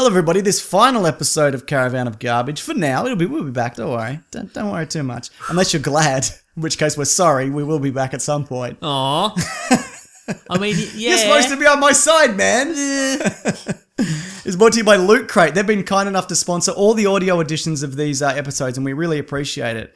Hello, everybody. This final episode of Caravan of Garbage. For now, we'll be back. Don't worry. Don't worry too much. Unless you're glad, in which case we're sorry. We will be back at some point. Aw. I mean, yeah. You're supposed to be on my side, man. It's brought to you by Loot Crate. They've been kind enough to sponsor all the audio editions of these episodes, and we really appreciate it.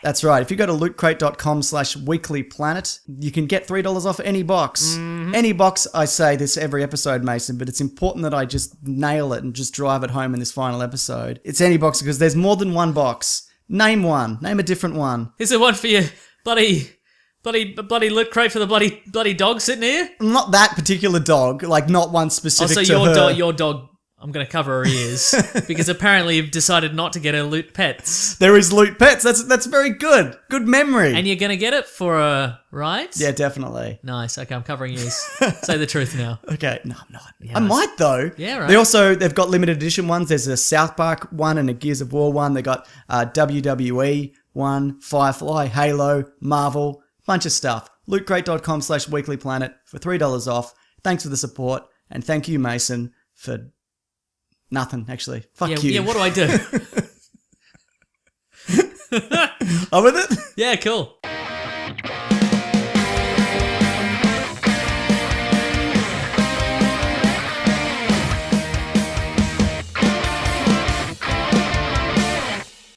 That's right. If you go to lootcrate.com/weeklyplanet, you can get $3 off any box. Mm-hmm. Any box, I say this every episode, Mason, but it's important that I just nail it and just drive it home in this final episode. It's any box because there's more than one box. Name one. Name a different one. Is there one for your bloody Loot Crate for the bloody dog sitting here? Not that particular dog, like not one specific to her. Your dog, I'm going to cover her ears because apparently you've decided not to get her Loot Pets. There is Loot Pets. That's very good. Good memory. And you're going to get it for her, right? Yeah, definitely. Nice. Okay, I'm covering ears. Say the truth now. Okay. No, I'm not. Yes. I might though. Yeah, right. They've got limited edition ones. There's a South Park one and a Gears of War one. They got WWE one, Firefly, Halo, Marvel, bunch of stuff. Lootcrate.com/weeklyplanet for $3 off. Thanks for the support. And thank you, Mason, for nothing, actually. Fuck you. Yeah, what do I do? On with it? Yeah, cool.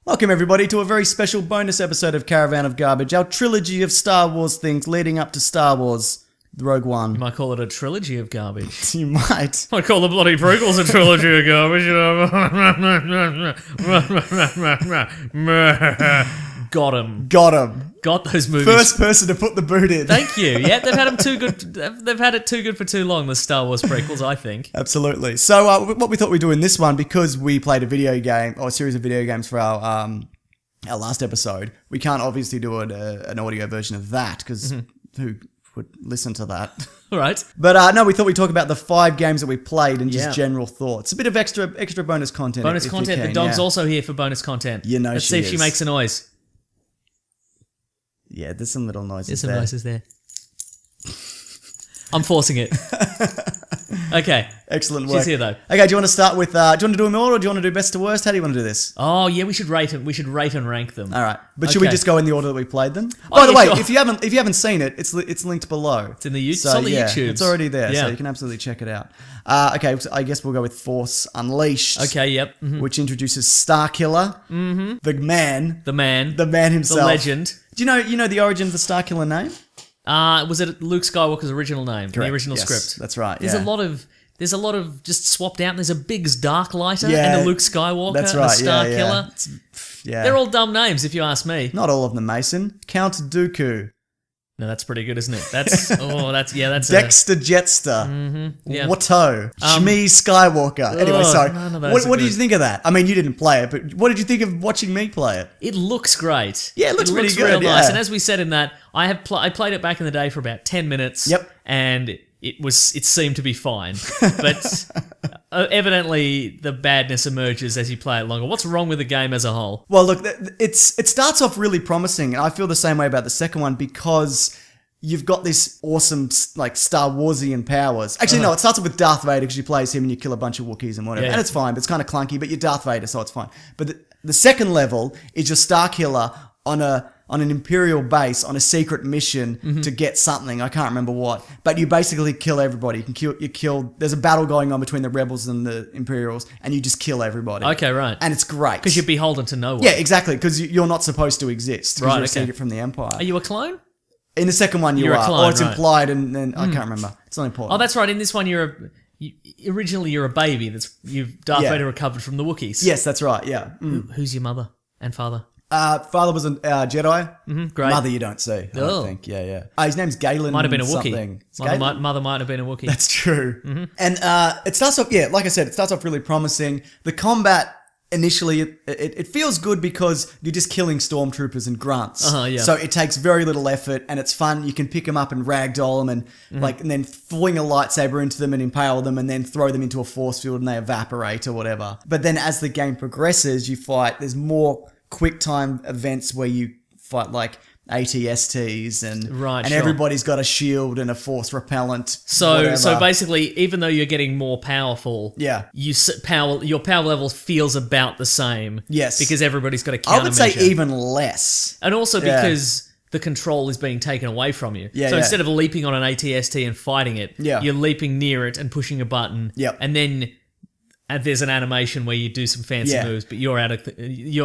Welcome, everybody, to a very special bonus episode of Caravan of Garbage, our trilogy of Star Wars things leading up to Star Wars Rogue One. You might call it a trilogy of garbage. You might. I call the bloody prequels a trilogy of garbage, you know. Got him. Got those movies. First person to put the boot in. Thank you. Yeah, they've had them too good. They've had it too good for too long, the Star Wars prequels, I think. Absolutely. So what we thought we'd do in this one, because we played a video game, or a series of video games for our last episode, we can't obviously do an audio version of that, because who would listen to that? All right. But no, we thought we'd talk about the 5 games that we played and just general thoughts. A bit of extra bonus content. Bonus content. The dog's also here for bonus content. You know, let's see if she makes a noise. Yeah, there's some little noises there. There's some noises there. I'm forcing it. Okay. Excellent work. She's here, though. Okay, do you want to start with, do you want to do them all, or do you want to do best to worst? How do you want to do this? Oh, yeah, we should rate them. We should rate and rank them. All right. But should we just go in the order that we played them? Oh, By the way, sure. if you haven't seen it, it's linked below. It's in the YouTube. So, it's on the yeah, YouTube. it's already there, yeah. so you can absolutely check it out. Okay, so I guess we'll go with Force Unleashed. Okay, yep. Mm-hmm. Which introduces Starkiller, the man himself, the legend. Do you know the origin of the Starkiller name? Was it Luke Skywalker's original name? Correct. The original Yes, script. That's right. There's yeah. a lot of just swapped out. And there's a Biggs Darklighter Yeah, and a Luke Skywalker. That's right. And a Starkiller. Yeah. They're all dumb names, if you ask me. Not all of them, Mason. Count Dooku. No, that's pretty good, isn't it? That's that's Dexter Jetster. Yeah. Watto. Shmi Skywalker. Anyway, sorry. None of those What are did you good. think of that? I mean, you didn't play it, but what did you think of watching me play it? It looks great. Yeah, it looks pretty good, real nice. yeah. And as we said in that, I played it back in the day for about 10 minutes. Yep. And it seemed to be fine, but evidently the badness emerges as you play it longer. What's wrong with the game as a whole? Well, look, it starts off really promising, and I feel the same way about the second one because you've got this awesome, like, Star Warsian powers. Actually, no, it starts off with Darth Vader because you play as him and you kill a bunch of Wookiees and whatever. Yeah. And it's fine, but it's kind of clunky, but you're Darth Vader, so it's fine. But the second level is your Starkiller on an Imperial base on a secret mission to get something. I can't remember what. But you basically kill everybody. You kill... There's a battle going on between the Rebels and the Imperials, and you just kill everybody. Okay, right. And it's great. Because you're beholden to no one. Yeah, exactly, because you're not supposed to exist. Because you're a secret from the Empire. Are you a clone? In the second one, You're are. a clone, or it's right. implied, and then I can't remember. It's not important. Oh, that's right. In this one, originally you're a baby. Darth Yeah. Vader recovered from the Wookiees. Yes, that's right, yeah. Who's your mother and father? Father was a Jedi. Great. Mother you don't see, I don't think. Yeah. His name's Galen. Might have been a something. Wookiee. Mother might have been a Wookiee. That's true. And it starts off, like I said, it starts off really promising. The combat, initially, it feels good because you're just killing stormtroopers and grunts. Yeah. So it takes very little effort and it's fun. You can pick them up and ragdoll them and then fling a lightsaber into them and impale them and then throw them into a force field and they evaporate or whatever. But then as the game progresses, you fight. There's more quick time events where you fight like ATSTs and Right, and sure. everybody's got a shield and a force repellent. So whatever. basically, even though you're getting more powerful, Yeah. your power level feels about the same. Yes. Because everybody's got a I countermeasure. would say even less. And also Yeah. because the control is being taken away from you. Yeah, so yeah. instead of leaping on an ATST and fighting it, Yeah. you're leaping near it and pushing a button. Yep. And then there's an animation where you do some fancy Yeah. moves, but you're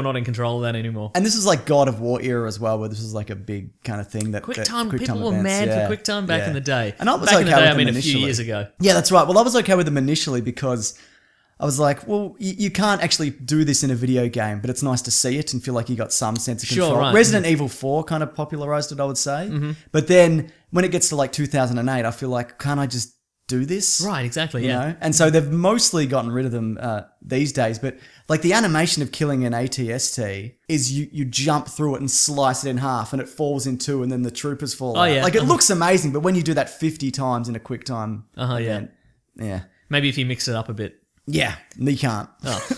not in control of that anymore. And this was like God of War era as well, where this was like a big kind of thing that QuickTime, that people were events, mad yeah, for QuickTime back yeah. in the day. And I was back in the okay day, with I mean them a few initially. years ago. Yeah, that's right. Well, I was okay with them initially because I was like, well, you can't actually do this in a video game, but it's nice to see it and feel like you got some sense of control. Sure, right. Resident Evil 4 kind of popularized it, I would say. Mm-hmm. But then when it gets to like 2008, I feel like, can't I just do this? Right, exactly, You yeah. know? And so they've mostly gotten rid of them these days. But like the animation of killing an ATST is you jump through it and slice it in half and it falls in two and then the troopers fall out. yeah. Like it looks amazing, but when you do that 50 times in a QuickTime event, yeah. Maybe if you mix it up a bit. Yeah, you can't. Oh.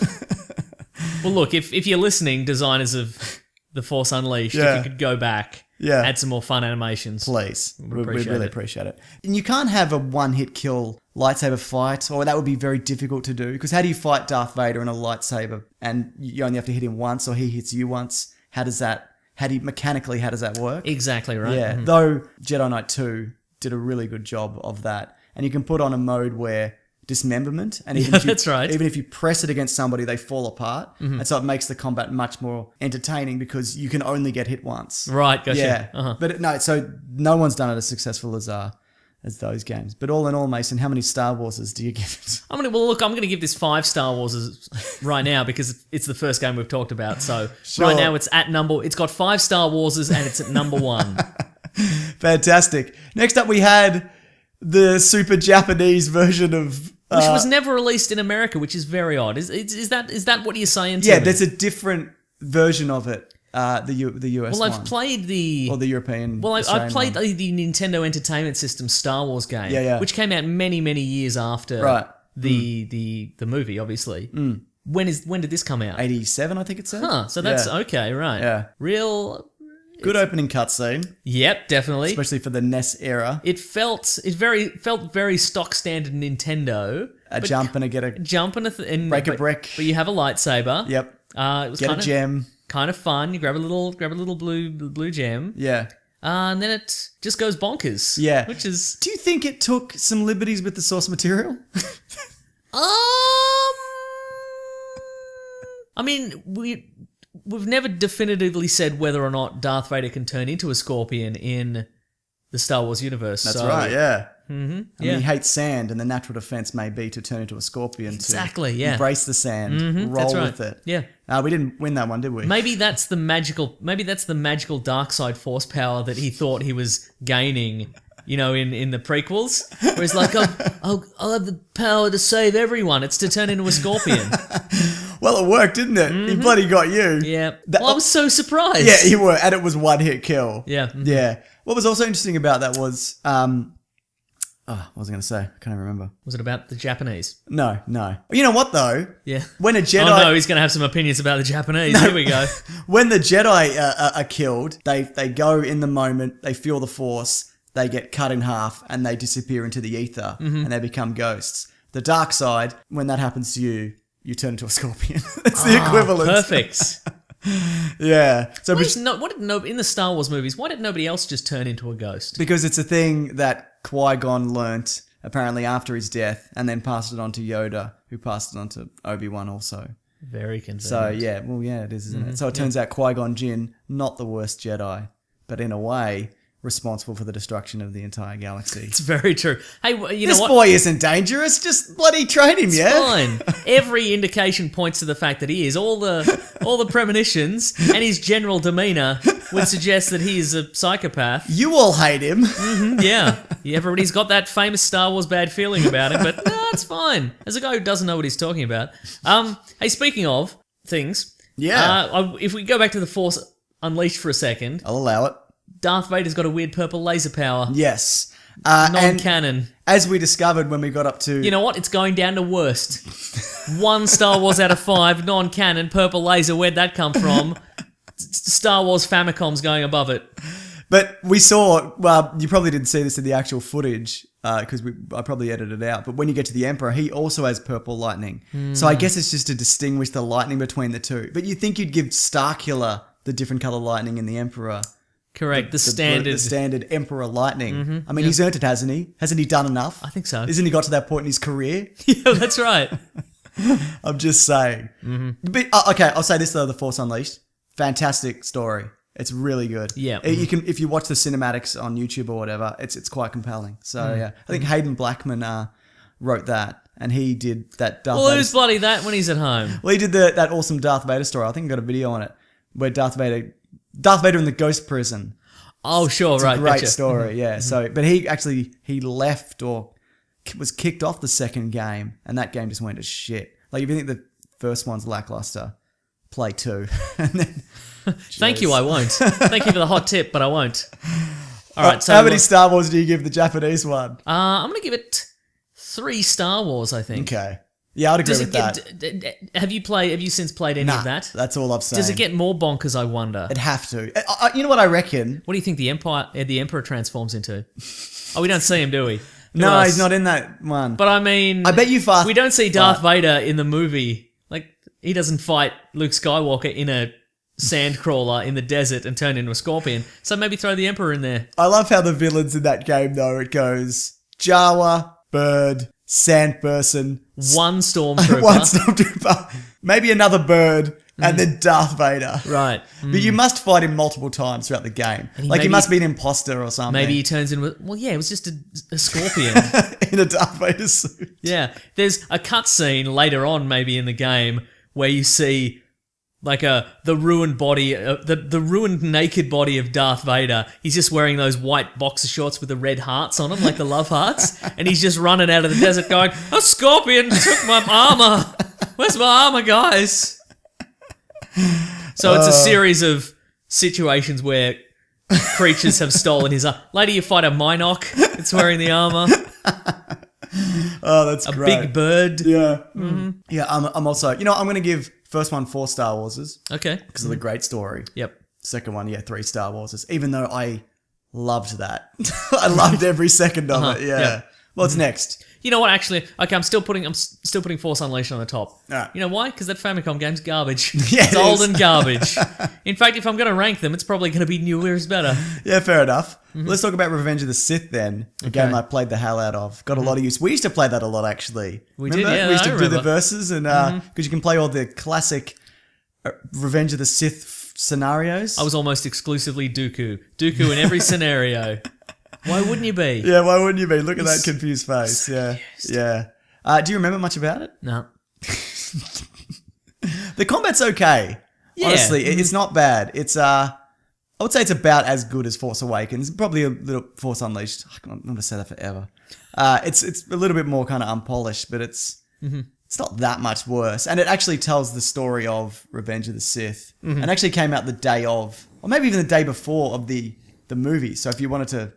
Well, look, if you're listening, designers of The Force Unleashed, Yeah. if you could go back, Yeah. add some more fun animations. Please. We appreciate really it. appreciate it. And you can't have a one-hit kill lightsaber fight, or that would be very difficult to do. Because how do you fight Darth Vader in a lightsaber and you only have to hit him once or he hits you once? How does that work? Exactly right. Yeah. Mhm. Though Jedi Knight 2 did a really good job of that. And you can put on a mode where dismemberment, and even Yeah, if you, that's right. even if you press it against somebody, they fall apart. Mm-hmm. And so it makes the combat much more entertaining because you can only get hit once. Right, gotcha. Yeah, Uh-huh. but no, so no one's done it as successful as those games. But all in all, Mason, how many Star Warses do you give it? I'm gonna give this 5 Star Wars right now because it's the first game we've talked about. So Sure. right now it's got 5 Star Warses and it's at number 1. Fantastic. Next up, we had the super Japanese version of. Which was never released in America, which is very odd. Is that what you're saying to Yeah, me? there's a different version of it. The US Well, one. I've played the... Or the European. Well, I've Australian played one. the Nintendo Entertainment System Star Wars game, Yeah, yeah. which came out many, many years after Right. the movie, obviously. When did this come out? 87, I think it said. Huh, so that's Yeah. okay, right. Yeah. Real... Good opening cutscene, Yep, definitely. especially for the NES era. It felt very stock standard Nintendo. A jump and a Jump and break a brick. But you have a lightsaber. Yep. It was Get kind a of gem. kind of fun. You grab a little blue gem. Yeah. And then it just goes bonkers. Yeah. Which is Do you think it took some liberties with the source material? I mean, we've never definitively said whether or not Darth Vader can turn into a scorpion in the Star Wars universe. That's right, yeah. Mm-hmm. I mean, he hates sand, and the natural defense may be to turn into a scorpion. Exactly, to yeah. embrace the sand, roll that's right. with it. Yeah. We didn't win that one, did we? Maybe that's the magical dark side force power that he thought he was gaining, in the prequels. Where he's like, I'll have the power to save everyone. It's to turn into a scorpion. Well, it worked, didn't it? He bloody got you. Yeah. That- I was so surprised. Yeah, you were, and it was one hit kill. Yeah. Mhm. Yeah. What was also interesting about that was, what was I going to say? I can't even remember. Was it about the Japanese? No. You know what though? Yeah. When a Jedi, Oh no, he's going to have some opinions about the Japanese. Here we go. when the Jedi are killed, they go in the moment, they feel the Force, they get cut in half, and they disappear into the ether, and they become ghosts. The dark side, when that happens to you, you turn into a scorpion. It's the equivalent. Perfect. Yeah. So In the Star Wars movies, why did nobody else just turn into a ghost? because it's a thing that Qui-Gon learnt apparently after his death, and then passed it on to Yoda, who passed it on to Obi-Wan also. Very convenient. So yeah, it is, isn't it? So it turns out Qui-Gon Jinn, not the worst Jedi, but in a way responsible for the destruction of the entire galaxy. It's very true. Hey, you This know what? boy isn't dangerous. Just bloody train him, yeah? Fine. Every indication points to the fact that he is. All the premonitions and his general demeanor would suggest that he is a psychopath. You all hate him. Yeah. Everybody's got that famous Star Wars bad feeling about him, but no, it's fine. As a guy who doesn't know what he's talking about. Hey, speaking of things, Yeah. if we go back to the Force Unleashed for a second, I'll allow it. Darth Vader's got a weird purple laser power. Yes. And Non-canon. as we discovered when we got up to... You know what? It's going down to worst. 1 Star Wars out of 5, non-canon, purple laser. Where'd that come from? Star Wars Famicom's going above it. But we saw, well, you probably didn't see this in the actual footage because I probably edited it out. But when you get to the Emperor, he also has purple lightning. So I guess it's just to distinguish the lightning between the two. But you'd think you'd give Starkiller the different color lightning in the Emperor. Correct, the standard Emperor lightning. I mean, he's earned it, hasn't he? Hasn't he done enough? I think so. Isn't he got to that point in his career? Yeah, that's right. I'm just saying. But, okay, I'll say this though, The Force Unleashed. Fantastic story. It's really good. Yeah. You can, if you watch the cinematics on YouTube or whatever, it's quite compelling. So yeah, I think Hayden Blackman wrote that, and he did that Darth Well, Vader. who's bloody that when he's at home? Well, he did that awesome Darth Vader story. I think I got a video on it where Darth Vader in the ghost prison. Oh, sure, It's right. a great Gotcha. story, yeah. So, but he left or was kicked off the second game, and that game just went to shit. Like, if you think the first one's lackluster, play 2. And then, Thank you, I won't. Thank you for the hot tip, but I won't. All right, so how many Star Wars do you give the Japanese one? I'm going to give it 3 Star Wars, I think. Okay. Yeah, I'd agree with that. Have you since played any of that? That's all I've seen. Does it get more bonkers, I wonder? It'd have to. You know what I reckon? What do you think the Emperor transforms into? Oh, we don't see him, do we? Who No, else? he's not in that one. But I mean, I bet you fast. we don't see Darth Vader in the movie. Like, he doesn't fight Luke Skywalker in a sandcrawler in the desert and turn into a scorpion. So maybe throw the Emperor in there. I love how the villains in that game, though, it goes Jawa, bird, sand person, One stormtrooper. one stormtrooper, maybe another bird, and then Darth Vader. Right. But you must fight him multiple times throughout the game. Like, he must be an imposter or something. Maybe he turns into... Well, yeah, it was just a scorpion. in a Darth Vader suit. Yeah. There's a cutscene later on maybe in the game where you see... like the ruined body, the ruined naked body of Darth Vader. He's just wearing those white boxer shorts with the red hearts on them, like the love hearts. And he's just running out of the desert going, a scorpion took my armor. Where's my armor, guys? So it's a series of situations where creatures have stolen his armor. Later you fight a Minoc. It's wearing the armor. Oh, that's A great. big bird. Yeah. Yeah, I'm also... You know, I'm going to give first one 4 Star Warses Okay. because of the great story. Yep. Second one, 3 Star Warses. Even though I loved that. I loved every second of it, yeah. yeah. What's next? You know what? Actually, okay, I'm still putting Force Unleashed on the top. Alright. You know why? Because that Famicom game's garbage. Yeah, it's it old is. and garbage. In fact, if I'm going to rank them, it's probably going to be newer is better. Yeah, fair enough. Let's talk about Revenge of the Sith then. A game I played the hell out of. Got a lot of use. We used to play that a lot, actually. We Remember? did, yeah, We used I to do the remember. verses and because you can play all the classic Revenge of the Sith scenarios. I was almost exclusively Dooku. Dooku in every scenario. Why wouldn't you be? Yeah, why wouldn't you be? Look at that confused face. Yeah, yeah. Do you remember much about it? No. The combat's okay. Yeah. Honestly, it's not bad. It's I would say it's about as good as Force Awakens. Probably a little Force Unleashed. I'm going to say that forever. It's a little bit more kind of unpolished, but it's not that much worse. And it actually tells the story of Revenge of the Sith. And actually came out the day of, or maybe even the day before of the movie. So if you wanted to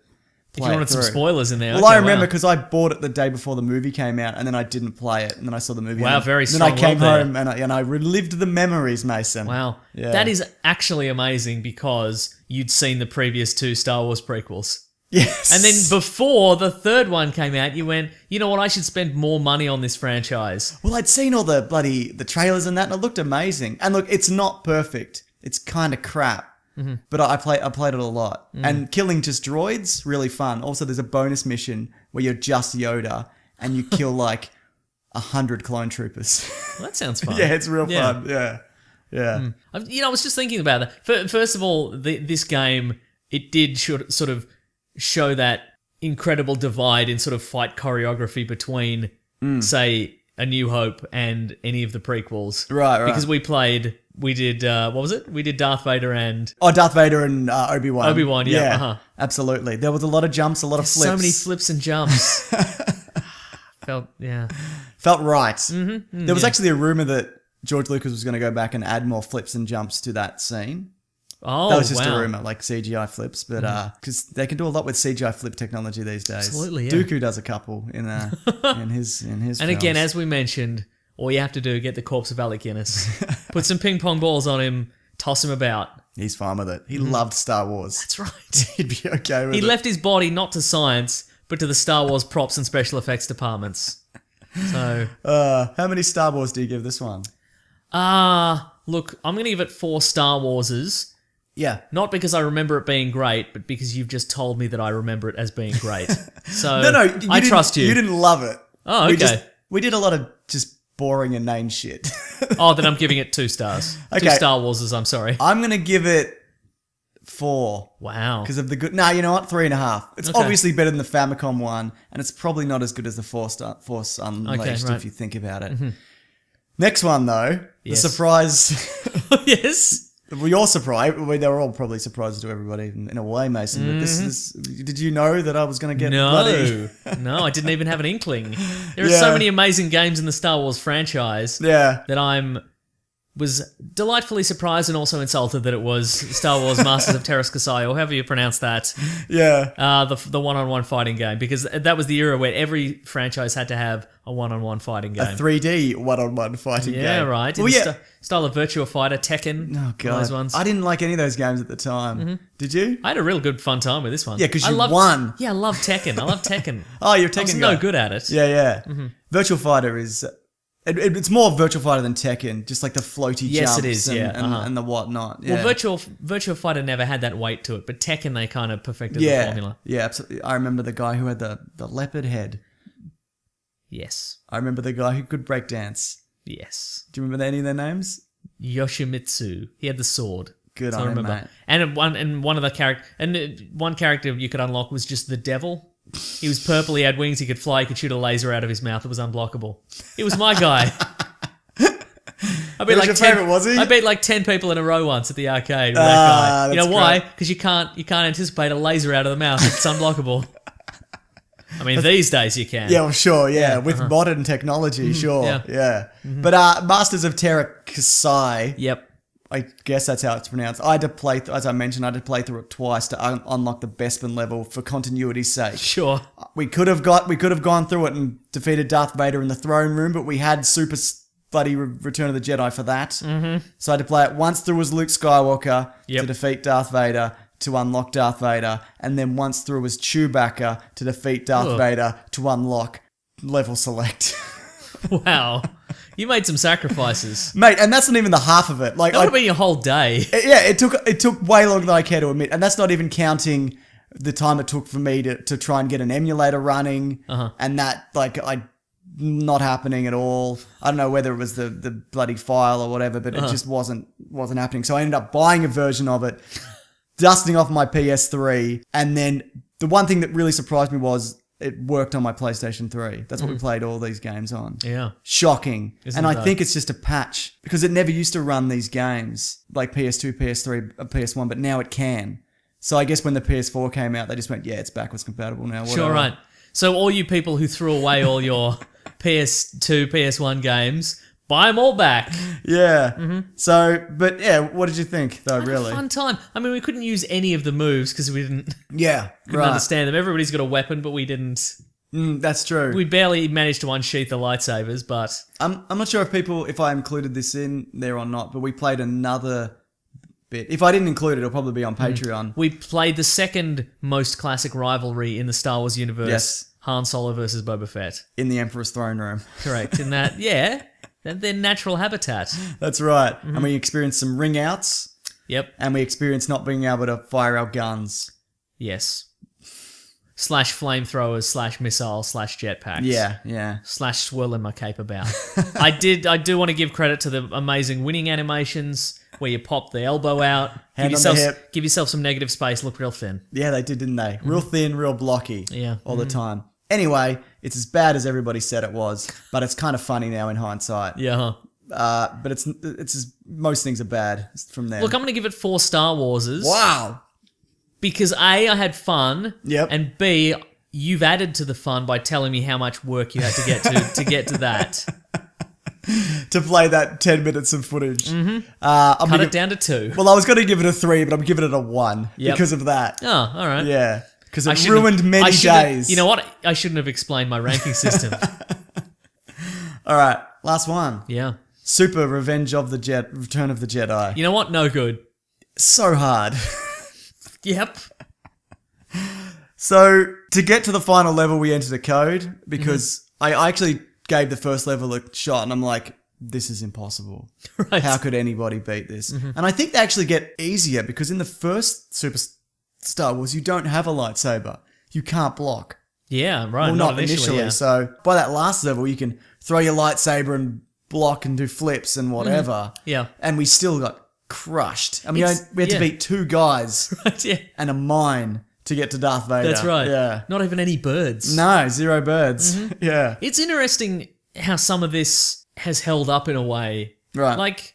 If you wanted some spoilers in there. Well, okay, I remember wow. because I bought it the day before the movie came out, and then I didn't play it, and then I saw the movie. Wow, and very then I strong came will there. home and I relived the memories, Mason. Wow. Yeah. That is actually amazing because you'd seen the previous 2 Star Wars prequels. Yes. And then before the third one came out, you went, you know what, I should spend more money on this franchise. Well, I'd seen all the trailers and that, and it looked amazing. And look, it's not perfect. It's kind of crap. But I played it a lot. And killing just droids, really fun. Also, there's a bonus mission where you're just Yoda and you kill like 100 clone troopers. Well, that sounds fun. Yeah, it's real Yeah. fun. Yeah. Yeah. I was just thinking about that. First of all, this game, it did sort of show that incredible divide in sort of fight choreography between, say, A New Hope and any of the prequels. Right. Because we did, what was it? We did Darth Vader and... Oh, Darth Vader and Obi-Wan. Obi-Wan, yeah, Absolutely. There was a lot of jumps, a lot of flips. So many flips and jumps. Felt right. There was actually a rumor that George Lucas was going to go back and add more flips and jumps to that scene. Oh, that was just wow. a rumor, like CGI flips, but because they can do a lot with CGI flip technology these days. Absolutely, yeah. Dooku does a couple in his And films. again, as we mentioned, all you have to do, get the corpse of Alec Guinness, put some ping pong balls on him, toss him about. He's fine with it. He loved Star Wars. That's right. He'd be okay with He it. left his body not to science, but to the Star Wars props and special effects departments. So, How many Star Wars do you give this one? look, I'm going to give it 4 Star Warses. Yeah. Not because I remember it being great, but because you've just told me that I remember it as being great. So No, I trust you. You didn't love it. Oh, okay. We did a lot of just boring inane shit. Oh, then I'm giving it 2 stars. Okay. 2 Star Warses, I'm sorry. I'm gonna give it 4 Wow. because of the good. Nah, you know what? 3.5. It's Okay. obviously better than the Famicom one, and it's probably not as good as the Force Unleashed right. if you think about it. Next one though, Yes. the surprise. Yes. Well, you're surprised. Well, they were all probably surprised to everybody in a way, Mason. But this is. Did you know that I was going to get bloody? No, I didn't even have an inkling. There are Yeah. so many amazing games in the Star Wars franchise Yeah. that was delightfully surprised and also insulted that it was Star Wars Masters of Teräs Käsi, or however you pronounce that, Yeah. the one-on-one fighting game, because that was the era where every franchise had to have a one-on-one fighting game. A 3D one-on-one fighting game. Yeah, right. In Well, the yeah. style of Virtua Fighter, Tekken, Oh all god, those ones. I didn't like any of those games at the time. Did you? I had a real good fun time with this one. Yeah, 'cause I you loved- won. Yeah, I love Tekken. I love Tekken. Oh, you're a I was Tekken no guy. good at it. Yeah, yeah. Virtual Fighter is. It's more Virtual Fighter than Tekken, just like the floaty Yes, jumps it is, and, yeah, and the whatnot. Yeah. Well, Virtua Fighter never had that weight to it, but Tekken, they kind of perfected the yeah, formula. yeah, absolutely. I remember the guy who had the leopard head. Yes. I remember the guy who could break dance. Yes. Do you remember any of their names? Yoshimitsu. He had the sword. Good So on I him, remember. mate. And one of the one character you could unlock was just the devil. He was purple, he had wings, he could fly, he could shoot a laser out of his mouth. It was unblockable. It was my guy. I beat was your favourite, was he? I beat like 10 people in a row once at the arcade with that guy. You know that's why? great. Because you can't anticipate a laser out of the mouth. It's unblockable. I mean, these days you can. Yeah, well, sure, yeah. With modern technology, sure, yeah. yeah. But Masters of Teräs Käsi, Yep. I guess that's how it's pronounced. I had to play, as I mentioned, I had to play through it twice to unlock the Bespin level for continuity's sake. Sure. We could have gone through it and defeated Darth Vader in the throne room, but we had Super bloody Return of the Jedi for that. Mm-hmm. So I had to play it once through as Luke Skywalker to defeat Darth Vader, to unlock Darth Vader, and then once through as Chewbacca to defeat Darth Vader to unlock level select. Wow. You made some sacrifices. Mate, and that's not even the half of it. Like That would have been your whole day. yeah, it took way longer than I care to admit, and that's not even counting the time it took for me to try and get an emulator running, and that not happening at all. I don't know whether it was the bloody file or whatever, but it just wasn't happening. So I ended up buying a version of it, dusting off my PS3, and then the one thing that really surprised me was it worked on my PlayStation 3. That's what we played all these games on. Yeah. Shocking. Isn't and it I think it's just a patch because it never used to run these games like PS2, PS3, PS1, but now it can. So I guess when the PS4 came out, they just went, yeah, it's backwards compatible now. Whatever. Sure, right. So all you people who threw away all your PS2, PS1 games, buy them all back. Yeah. So, but yeah, what did you think though, really? Fun time. I mean, we couldn't use any of the moves because we couldn't Right. understand them. Everybody's got a weapon, but we didn't. That's true. We barely managed to unsheath the lightsabers, but I'm not sure if I included this in there or not, but we played another bit. If I didn't include it, it'll probably be on Patreon. we played the second most classic rivalry in the Star Wars universe. Yes. Han Solo versus Boba Fett. In the Emperor's throne room. Correct. In that, yeah, their natural habitat. That's right. And we experienced some ring outs. Yep. And we experienced not being able to fire our guns. Yes. / flamethrowers / missiles / jetpacks. Yeah. / swirling my cape about. I do want to give credit to the amazing winning animations where you pop the elbow out, Hand on the hip. give yourself some negative space, look real thin. Yeah, they did, didn't they? Real thin, real blocky. Yeah. All the time. Anyway, it's as bad as everybody said it was, but it's kind of funny now in hindsight. Yeah. But it's as most things are bad from there. Look, I'm going to give it 4 Star Warses. Wow. Because A, I had fun. Yep. And B, you've added to the fun by telling me how much work you had to get to get to that. To play that 10 minutes of footage. Cut it down to 2. Well, I was going to give it a 3, but I'm giving it a 1 Yep. because of that. Oh, all right. Yeah. Because I it shouldn't ruined have- many I shouldn't have- days. You know what? I shouldn't have explained my ranking system. All right. Last one. Yeah. Super Revenge of the Return of the Jedi. You know what? No good. So hard. Yep. So, to get to the final level, we entered a code because I actually gave the first level a shot and I'm like, this is impossible. Right. How could anybody beat this? And I think they actually get easier because in the first Super Star Wars, you don't have a lightsaber. You can't block. Yeah, right. Well, not initially. Yeah. So, by that last level, you can throw your lightsaber and block and do flips and whatever. Yeah. And we still got crushed. And we It's- had to beat 2 guys Right, yeah. and a mine to get to Darth Vader. That's right. Yeah. Not even any birds. No, 0 birds. Yeah. It's interesting how some of this has held up in a way. Right. Like,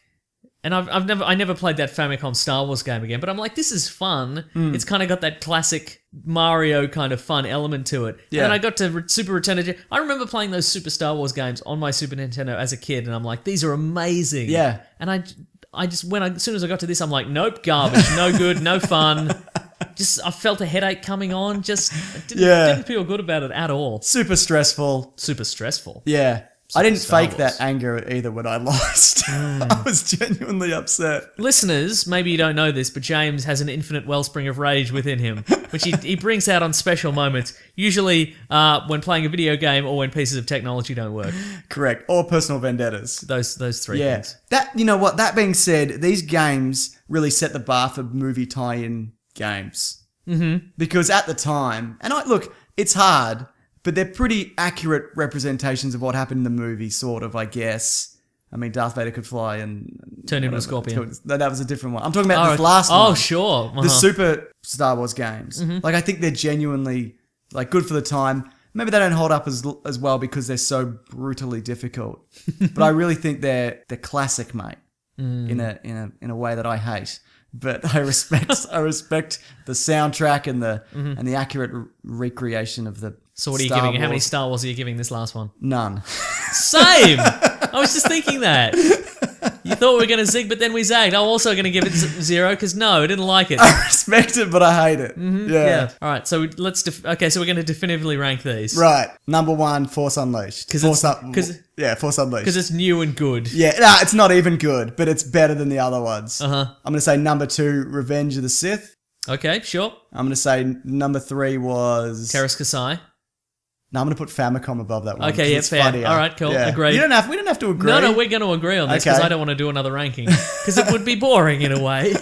and I never played that Famicom Star Wars game again, but I'm like, this is fun. It's kind of got that classic Mario kind of fun element to it. Yeah. And I got to Super Return of the Jedi. I remember playing those Super Star Wars games on my Super Nintendo as a kid, and I'm like, these are amazing. Yeah. And I just as soon as I got to this, I'm like, nope, garbage, no good, no fun. I felt a headache coming on. Didn't feel good about it at all. Super stressful. Super stressful. Yeah. I didn't Star fake Wars. that anger either when I lost. I was genuinely upset. Listeners, maybe you don't know this, but James has an infinite wellspring of rage within him, which he brings out on special moments, usually when playing a video game or when pieces of technology don't work. Correct. Or personal vendettas. Those 3 Yeah. things. You know what? That being said, these games really set the bar for movie tie-in games. Mm-hmm. Because at the time, and look, it's hard, but they're pretty accurate representations of what happened in the movie, sort of, I guess. I mean, Darth Vader could fly and... Turn into a scorpion. No, that was a different one. I'm talking about this last one. Oh, sure. The Super Star Wars games. Like, I think they're genuinely, like, good for the time. Maybe they don't hold up as well because they're so brutally difficult. But I really think they're classic, mate. In a way that I hate. But I respect the soundtrack and the accurate recreation of the So what are you Star giving? How many Wars. Star Wars are you giving this last one? None. Same! I was just thinking that. You thought we were going to zig, but then we zagged. I'm also going to give it 0 because no, I didn't like it. I respect it, but I hate it. Yeah. All right. So let's. So we're going to definitively rank these. Right. Number 1, Force Unleashed. Force Unleashed. Because it's new and good. Yeah, no, it's not even good, but it's better than the other ones. Uh huh. I'm going to say number 2, Revenge of the Sith. Okay. Sure. I'm going to say number 3 was... Teräs Kasai. No, I'm going to put Famicom above that one. Okay. 'cause Yeah. it's Fair. funnier. All right. Cool. Yeah. Agreed. We don't have to agree. No, we're going to agree on this because Okay. I don't want to do another ranking because it would be boring in a way.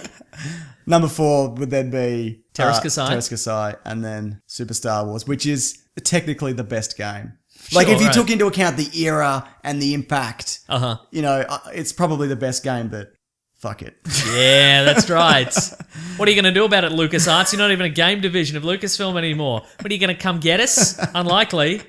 Number 4 would then be... Teräs Kasai. Teräs Kasai, and then Super Star Wars, which is technically the best game. Like, Sure, if you right. took into account the era and the impact, Uh-huh. It's probably the best game, but fuck it. Yeah, that's right. What are you going to do about it, LucasArts? You're not even a game division of Lucasfilm anymore. What are you going to come get us? Unlikely.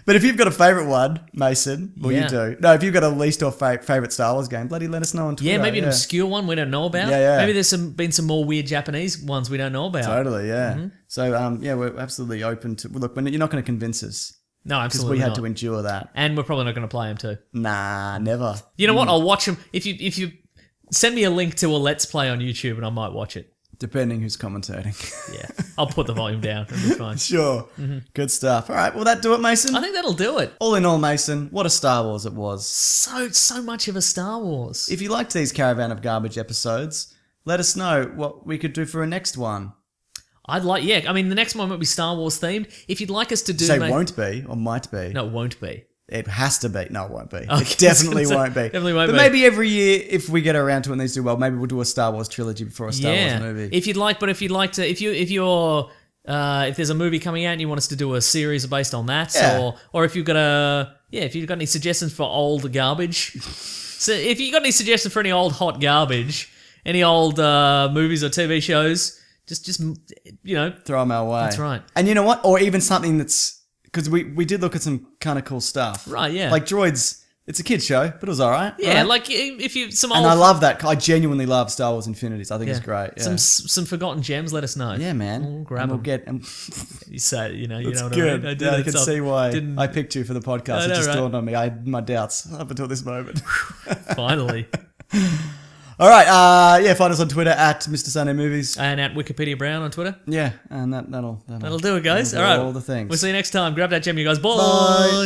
But if you've got a favourite one, Mason, well, Yeah. you do. No, if you've got a least or favourite Star Wars game, bloody let us know on Twitter. Yeah, maybe an obscure one we don't know about. Yeah. Maybe there's been some more weird Japanese ones we don't know about. Totally, yeah. Mm-hmm. So, we're absolutely open to... Look, you're not going to convince us. No, Because absolutely we had not. to endure that. And we're probably not going to play them too. Nah, never. You know what? I'll watch them. If you send me a link to a Let's Play on YouTube and I might watch it. Depending who's commentating. Yeah. I'll put the volume down. It'll be fine. Sure. Good stuff. All right, will that do it, Mason? I think that'll do it. All in all, Mason, what a Star Wars it was. So much of a Star Wars. If you liked these Caravan of Garbage episodes, let us know what we could do for a next one. I mean, the next one won't be Star Wars themed. If you'd like us to do... Say won't be or might be. No, it won't be. It has to be. No, it won't be. Okay, It definitely so won't be. definitely won't but be. maybe every year, if we get around to it and these do well, maybe we'll do a Star Wars trilogy before a Star Wars movie. If you'd like to, if there's a movie coming out and you want us to do a series based on that, Yeah. or if you've got any suggestions for old garbage, so if you've got any suggestions for any old hot garbage, any old movies or TV shows, just Throw them our way. That's right. And you know what? Or even something that's... Because we did look at some kind of cool stuff. Right, yeah. Like Droids, it's a kid's show, but it was all right. yeah, right? like if you some And old I love that. I genuinely love Star Wars Infinities. I think it's great. Yeah. some forgotten gems. Let us know. Yeah, man. We'll grab and we'll 'em. get. You say you know It's what good. I mean. I did I it, can so see why didn't- I picked you for the podcast. I It know, just right? dawned on me. I had my doubts up until this moment. Finally. All right. Find us on Twitter at Mr. Sunday Movies. And at Wikipedia Brown on Twitter. Yeah, and that'll That'll do it, guys. that'll All do right. all the things. We'll see you next time. Grab that gem, you guys. Bye. Bye.